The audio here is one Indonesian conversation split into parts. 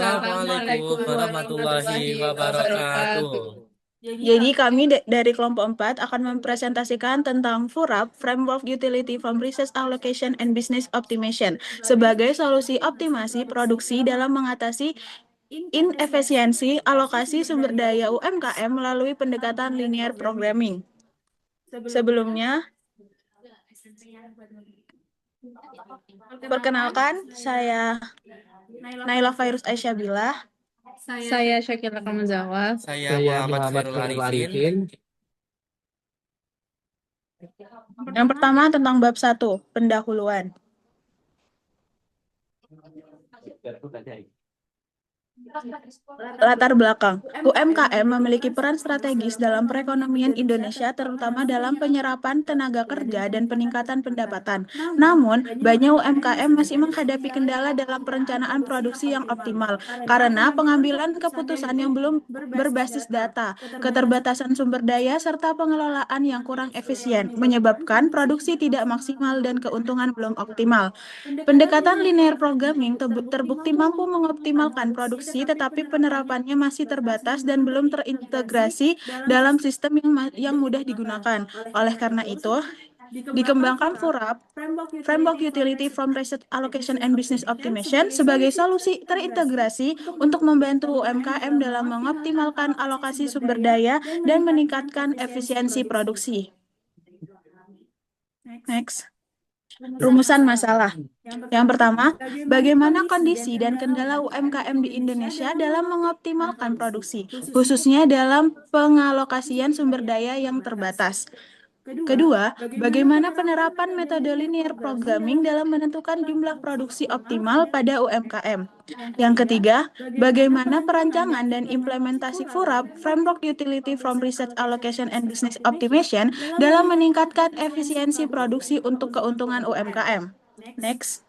Assalamualaikum warahmatullahi wabarakatuh. Jadi kami dari kelompok 4 akan mempresentasikan tentang FURAP, Framework Utility from Resource Allocation and Business Optimization, sebagai solusi optimasi produksi dalam mengatasi inefisiensi alokasi sumber daya UMKM melalui pendekatan linear programming. Sebelumnya, perkenalkan, saya Naila Fairuz Aisyah. Saya Syakira Kamzawa. Saya Saya Muhammad Muhammad Khairul Khairul Arifin. Arifin. Yang pertama tentang bab 1, pendahuluan. Latar belakang, UMKM memiliki peran strategis dalam perekonomian Indonesia, terutama dalam penyerapan tenaga kerja dan peningkatan pendapatan. Namun, banyak UMKM masih menghadapi kendala dalam perencanaan produksi yang optimal karena pengambilan keputusan yang belum berbasis data, keterbatasan sumber daya, serta pengelolaan yang kurang efisien, menyebabkan produksi tidak maksimal dan keuntungan belum optimal. Pendekatan linear programming terbukti mampu mengoptimalkan produksi, tetapi penerapannya masih terbatas dan belum terintegrasi dalam sistem yang mudah digunakan. Oleh karena itu, dikembangkan FURAP, Framework Utility from Resource Allocation and Business Optimization, sebagai solusi terintegrasi untuk membantu UMKM dalam mengoptimalkan alokasi sumber daya dan meningkatkan efisiensi produksi. Next. Rumusan masalah. Yang pertama, bagaimana kondisi dan kendala UMKM di Indonesia dalam mengoptimalkan produksi, khususnya dalam pengalokasian sumber daya yang terbatas. Kedua, bagaimana penerapan metode linear programming dalam menentukan jumlah produksi optimal pada UMKM. Yang ketiga, bagaimana perancangan dan implementasi FURAP, Framework Utility from Research Allocation and Business Optimization, dalam meningkatkan efisiensi produksi untuk keuntungan UMKM. Next.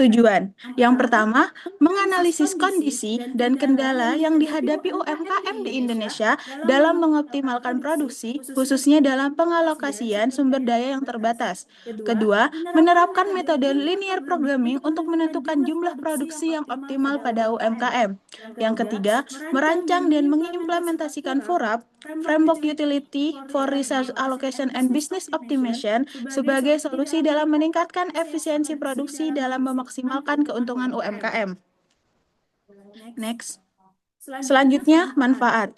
Tujuan. Yang pertama, menganalisis kondisi dan kendala yang dihadapi UMKM di Indonesia dalam mengoptimalkan produksi, khususnya dalam pengalokasian sumber daya yang terbatas. Kedua, menerapkan metode linear programming untuk menentukan jumlah produksi yang optimal pada UMKM. Yang ketiga, merancang dan mengimplementasikan FURAP, Framework Utility for Resource Allocation and Business Optimization, sebagai solusi dalam meningkatkan efisiensi produksi dalam memaksimalkan keuntungan UMKM. Next. Selanjutnya, manfaat.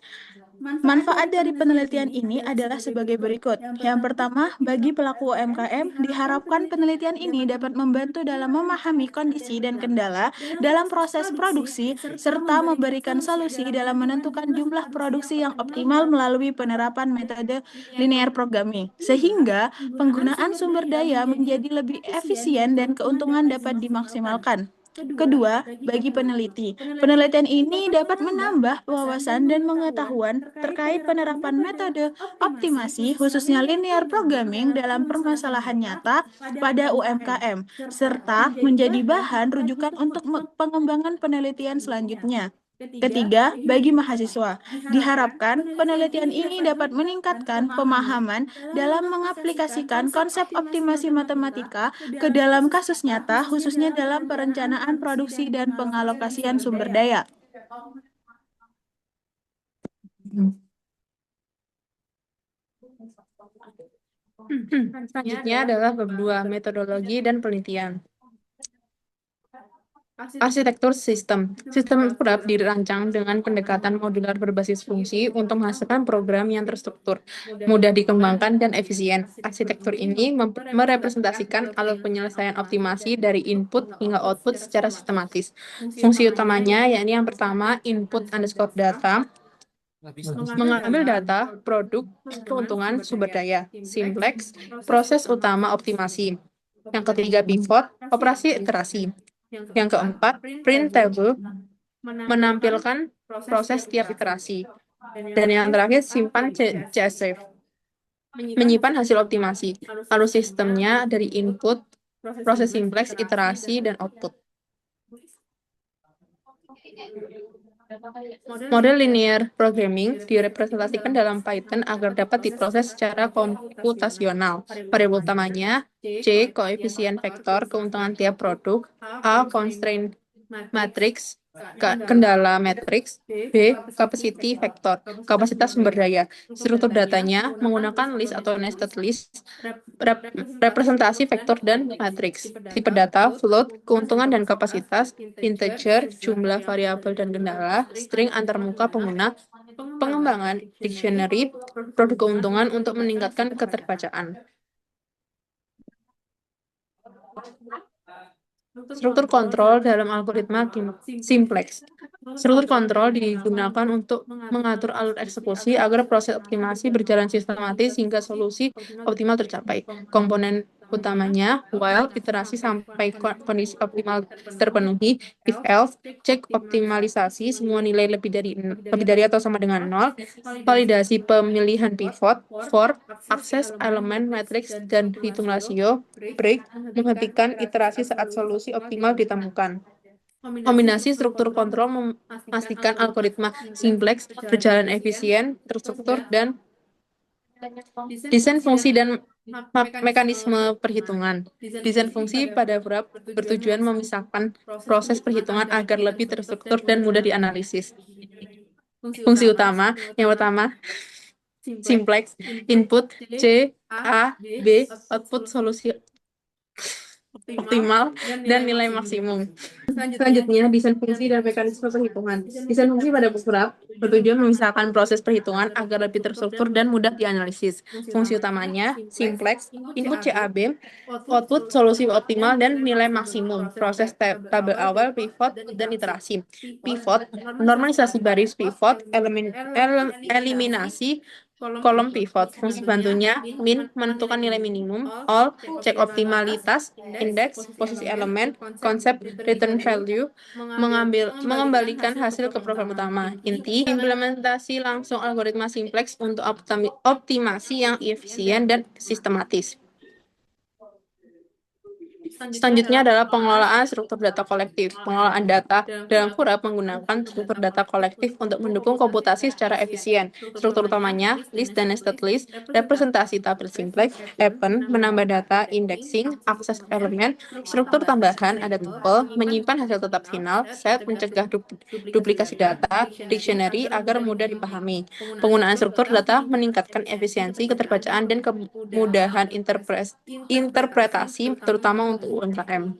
Manfaat dari penelitian ini adalah sebagai berikut. Yang pertama, bagi pelaku UMKM, diharapkan penelitian ini dapat membantu dalam memahami kondisi dan kendala dalam proses produksi, serta memberikan solusi dalam menentukan jumlah produksi yang optimal melalui penerapan metode linear programming, sehingga penggunaan sumber daya menjadi lebih efisien dan keuntungan dapat dimaksimalkan. Kedua, bagi peneliti, penelitian ini dapat menambah wawasan dan pengetahuan terkait penerapan metode optimasi, khususnya linear programming, dalam permasalahan nyata pada UMKM, serta menjadi bahan rujukan untuk pengembangan penelitian selanjutnya. Ketiga, bagi mahasiswa, diharapkan penelitian ini dapat meningkatkan pemahaman dalam mengaplikasikan konsep optimasi matematika ke dalam kasus nyata, khususnya dalam perencanaan produksi dan pengalokasian sumber daya. Selanjutnya adalah bab 2, metodologi dan penelitian. Arsitektur sistem. Sistem FURAP dirancang dengan pendekatan modular berbasis fungsi untuk menghasilkan program yang terstruktur, mudah dikembangkan, dan efisien. Arsitektur ini merepresentasikan alur penyelesaian optimasi dari input hingga output secara sistematis. Fungsi utamanya yakni yang pertama, input underscore data, mengambil data, produk, keuntungan, sumber daya, simplex, proses utama optimasi. Yang ketiga, pivot, operasi iterasi. Yang keempat, print table, menampilkan proses tiap iterasi. Dan yang terakhir, simpan CSV, menyimpan hasil optimasi. Lalu sistemnya dari input, proses simplex, iterasi, dan output. Model linear programming direpresentasikan dalam Python agar dapat diproses secara komputasional. Variabel utamanya C, koefisien vektor keuntungan tiap produk, A, constraint matrix, kendala matrix, B, capacity vektor, kapasitas sumber daya. Struktur datanya menggunakan list atau nested list, representasi vektor dan matriks. Tipe data, float, keuntungan dan kapasitas, integer, jumlah variabel dan kendala, string antarmuka pengguna, pengembangan dictionary, produk keuntungan untuk meningkatkan keterbacaan. Struktur kontrol dalam algoritma simplex. Struktur kontrol digunakan untuk mengatur alur eksekusi agar proses optimasi berjalan sistematis hingga solusi optimal tercapai. Komponen utamanya while, iterasi sampai kondisi optimal terpenuhi, if else, cek optimalisasi semua nilai lebih dari atau sama dengan 0, validasi pemilihan pivot, for, akses elemen matriks dan hitung rasio, break, menghentikan iterasi saat solusi optimal ditemukan. Kombinasi struktur kontrol memastikan algoritma simplex berjalan efisien, terstruktur, dan desain fungsi dan mekanisme perhitungan. Desain fungsi pada Wrap bertujuan memisahkan proses perhitungan agar lebih terstruktur dan mudah dianalisis. Fungsi utama, yang pertama, simplex, input C, A, B, output solusi optimal, dan nilai maksimum. Selanjutnya, desain fungsi dan mekanisme perhitungan. Desain fungsi pada Bootstrap bertujuan memisahkan proses perhitungan agar lebih terstruktur dan mudah dianalisis. Fungsi utamanya, simplex, input CAB, output solusi optimal, dan nilai maksimum. Proses tabel awal, pivot, dan iterasi. Pivot, normalisasi baris pivot, eliminasi kolom pivot. Fungsi bantunya, min, menentukan nilai minimum, all, cek optimalitas, index, posisi elemen, konsep, return value, mengembalikan hasil ke program utama. Inti, implementasi langsung algoritma simplex untuk optimasi yang efisien dan sistematis. Selanjutnya adalah pengelolaan struktur data kolektif. Pengelolaan data dalam Wrap menggunakan struktur data kolektif untuk mendukung komputasi secara efisien. Struktur utamanya, list dan nested list, representasi tabel simplex, append, menambah data, indexing, akses elemen, struktur tambahan, ada tuple, menyimpan hasil tetap final, set, mencegah duplikasi data, dictionary, agar mudah dipahami. Penggunaan struktur data meningkatkan efisiensi, keterbacaan, dan kemudahan interpretasi, terutama untuk UMKM.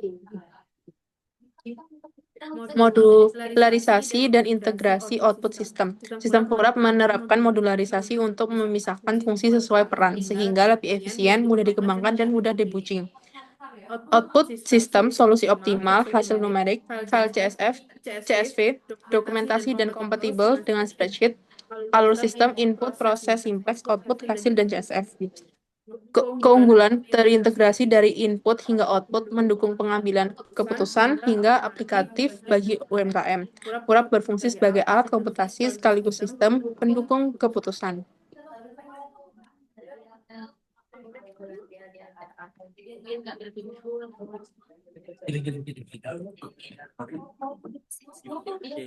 Modularisasi dan integrasi output system. Sistem Wrap menerapkan modularisasi untuk memisahkan fungsi sesuai peran, sehingga lebih efisien, mudah dikembangkan, dan mudah debugging. Output sistem, solusi optimal, hasil numerik, file CSV, dokumentasi dan kompatibel dengan spreadsheet, alur sistem, input, proses, simplex, output, hasil, dan CSV. Keunggulan terintegrasi dari input hingga output, mendukung pengambilan keputusan hingga aplikatif bagi UMKM. Wrap berfungsi sebagai alat komputasi sekaligus sistem pendukung keputusan.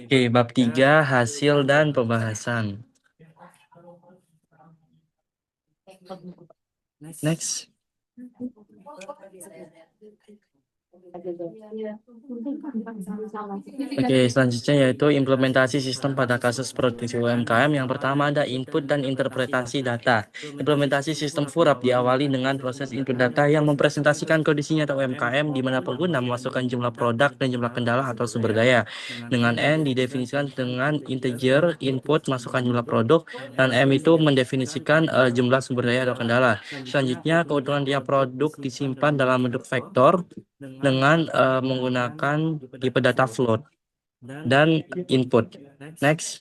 Oke, bab 3, hasil dan pembahasan. Next. Oke, selanjutnya yaitu implementasi sistem pada kasus produksi UMKM. Yang pertama ada input dan interpretasi data. Implementasi sistem Wrap diawali dengan proses input data yang mempresentasikan kondisi nyata UMKM di mana pengguna memasukkan jumlah produk dan jumlah kendala atau sumber daya. Dengan N didefinisikan dengan integer input masukkan jumlah produk, dan M itu mendefinisikan jumlah sumber daya atau kendala. Selanjutnya keuntungan tiap produk disimpan dalam bentuk vektor dengan menggunakan tipe data float dan input. Next.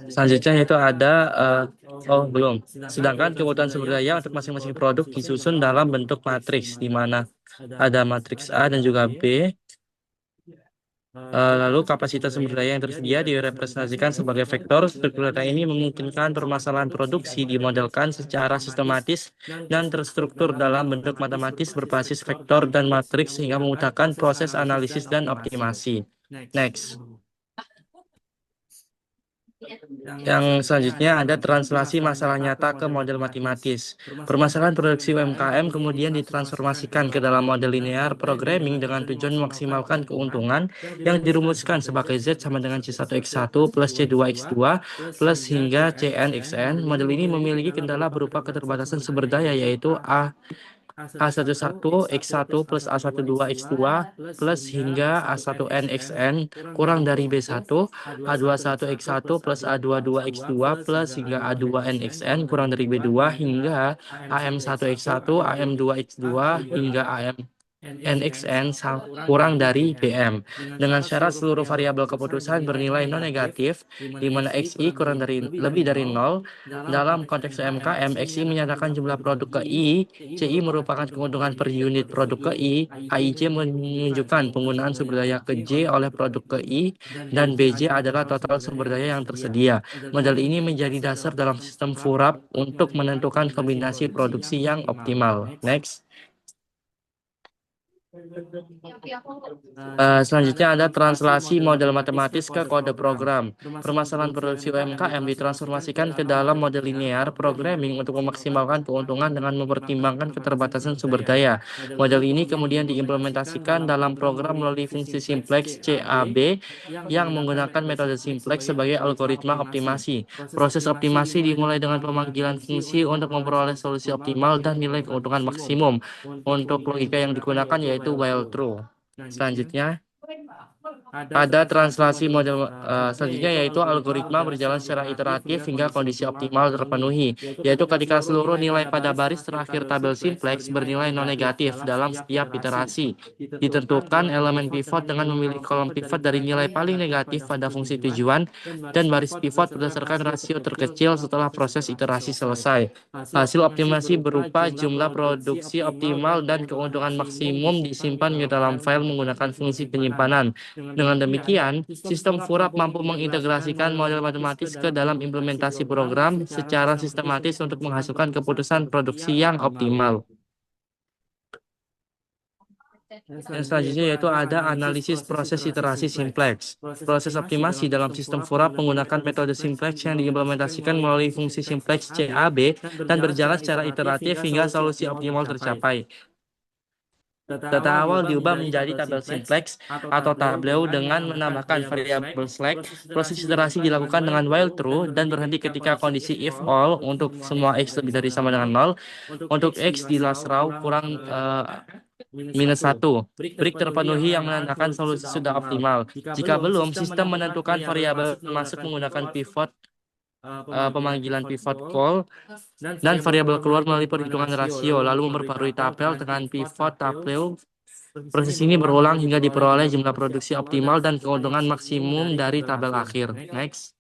Selanjutnya yaitu ada belum. Sedangkan kebutuhan sumber daya untuk masing-masing produk disusun dalam bentuk matriks, di mana ada matriks A dan juga B. Lalu kapasitas sumber daya yang tersedia direpresentasikan sebagai vektor. Struktur data ini memungkinkan permasalahan produksi dimodelkan secara sistematis dan terstruktur dalam bentuk matematis berbasis vektor dan matriks sehingga memudahkan proses analisis dan optimasi. Next. Yang selanjutnya ada translasi masalah nyata ke model matematis. Permasalahan produksi UMKM kemudian ditransformasikan ke dalam model linear programming dengan tujuan memaksimalkan keuntungan yang dirumuskan sebagai Z sama dengan C1X1 plus C2X2 plus hingga CNXN. Model ini memiliki kendala berupa keterbatasan sumber daya yaitu A11 X1 plus A12 X2 plus hingga A1N XN kurang dari B1, A21 X1 plus A22 X2 plus hingga A2N XN kurang dari B2 hingga AM1 X1, AM2 X2 hingga NXN kurang dari BM dengan syarat seluruh variabel keputusan bernilai non negatif di mana XI lebih dari 0. Dalam konteks UMKM, XI menyatakan jumlah produk ke I, CI merupakan keuntungan per unit produk ke I, AIJ menunjukkan penggunaan sumber daya ke J oleh produk ke I, dan BJ adalah total sumber daya yang tersedia. Model ini menjadi dasar dalam sistem FURAP untuk menentukan kombinasi produksi yang optimal. Next. Selanjutnya ada translasi model matematis ke kode program. Permasalahan produksi UMKM ditransformasikan ke dalam model linear programming untuk memaksimalkan keuntungan dengan mempertimbangkan keterbatasan sumber daya. Model ini kemudian diimplementasikan dalam program melalui fungsi simplex CAB yang menggunakan metode simplex sebagai algoritma optimasi. Proses optimasi dimulai dengan pemanggilan fungsi untuk memperoleh solusi optimal dan nilai keuntungan maksimum. Untuk logika yang digunakan yaitu while true. Selanjutnya ada translasi model selanjutnya yaitu algoritma berjalan secara iteratif hingga kondisi optimal terpenuhi, yaitu ketika seluruh nilai pada baris terakhir tabel simplex bernilai non negatif dalam setiap iterasi. Ditentukan elemen pivot dengan memilih kolom pivot dari nilai paling negatif pada fungsi tujuan dan baris pivot berdasarkan rasio terkecil setelah proses iterasi selesai. Hasil optimasi berupa jumlah produksi optimal dan keuntungan maksimum disimpan di dalam file menggunakan fungsi penyimpanan. Dengan demikian, sistem FURAP mampu mengintegrasikan model matematis ke dalam implementasi program secara sistematis untuk menghasilkan keputusan produksi yang optimal. Yang selanjutnya yaitu ada analisis proses iterasi simplex. Proses optimasi dalam sistem FURAP menggunakan metode simplex yang diimplementasikan melalui fungsi simplex CAB dan berjalan secara iteratif hingga solusi optimal tercapai. Data awal diubah menjadi tabel simplex atau tableau dengan menambahkan variabel select. Proses iterasi dilakukan dengan while true dan berhenti ketika kondisi if all untuk semua x lebih dari sama dengan 0. Untuk x di last row kurang -1. Break terpenuhi yang menandakan solusi sudah optimal. Jika belum, sistem menentukan variabel masuk menggunakan pivot pemanggilan pivot call dan variabel keluar melalui perhitungan rasio, lalu memperbarui tabel dengan pivot tableau. Proses ini berulang hingga diperoleh jumlah produksi optimal dan keuntungan maksimum dari tabel akhir. Next.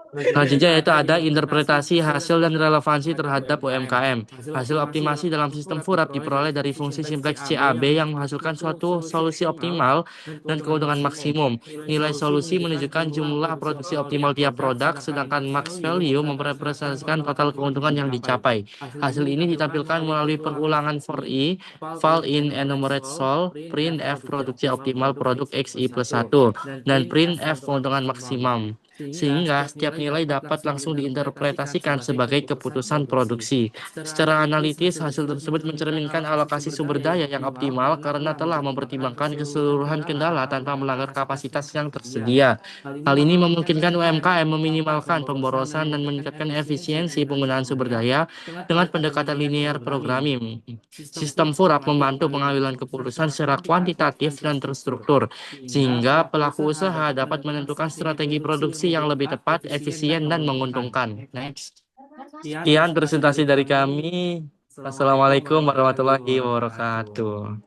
Selanjutnya yaitu ada interpretasi hasil dan relevansi terhadap UMKM. Hasil optimasi dalam sistem FURAP diperoleh dari fungsi simplex CAB yang menghasilkan suatu solusi optimal dan keuntungan maksimum. Nilai solusi menunjukkan jumlah produksi optimal tiap produk, sedangkan max value merepresentasikan total keuntungan yang dicapai. Hasil ini ditampilkan melalui pengulangan for I, val in enumerate sol, printf produksi optimal produk XI plus 1, dan printf keuntungan maksimum. Sehingga setiap nilai dapat langsung diinterpretasikan sebagai keputusan produksi. Secara analitis, hasil tersebut mencerminkan alokasi sumber daya yang optimal karena telah mempertimbangkan keseluruhan kendala tanpa melanggar kapasitas yang tersedia. Hal ini memungkinkan UMKM meminimalkan pemborosan dan meningkatkan efisiensi penggunaan sumber daya dengan pendekatan linear programming. Sistem FURAP membantu pengambilan keputusan secara kuantitatif dan terstruktur, sehingga pelaku usaha dapat menentukan strategi produksi yang lebih tepat, efisien, dan menguntungkan. Next. Sekian presentasi dari kami. Assalamualaikum warahmatullahi wabarakatuh.